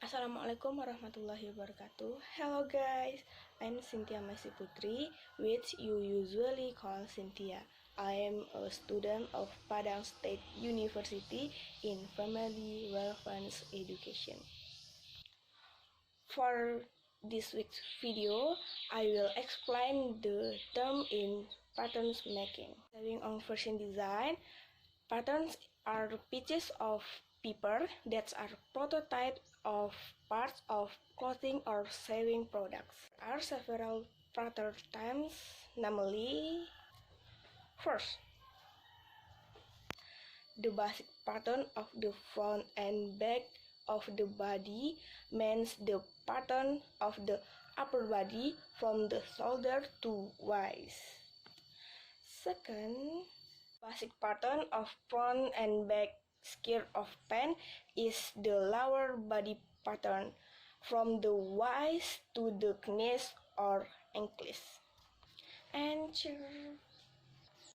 Assalamualaikum warahmatullahi wabarakatuh. Hello guys, I'm Cintya Maesi Putri, which you usually call Cintya. I am a student of Padang State University in Family Relevance Education. For this week's video, I will explain the term in patterns making. Starting on fashion design, patterns are pieces of paper that are prototypes of parts of clothing or sewing products. There are several pattern types, namely, first, the basic pattern of the front and back of the body means the pattern of the upper body from the shoulder to waist. Second, basic pattern of front and back skirt of pants is the lower body pattern from the waist to the knees or ankles. And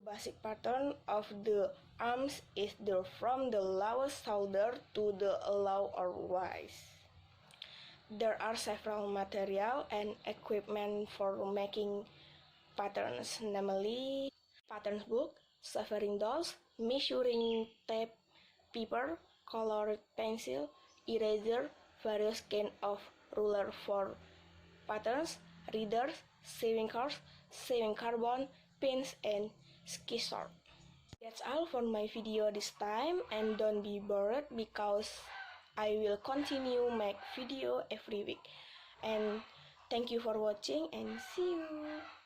basic pattern of the arms is from the lowest shoulder to the low or waist. There are several material and equipment for making patterns, namely pattern book, sewing dolls, measuring tape, paper, colored pencil, eraser, various kinds of ruler for patterns, readers, sewing cards, sewing carbon, pins, and scissors. That's all for my video this time, and don't be bored because I will continue make video every week. And thank you for watching and see you.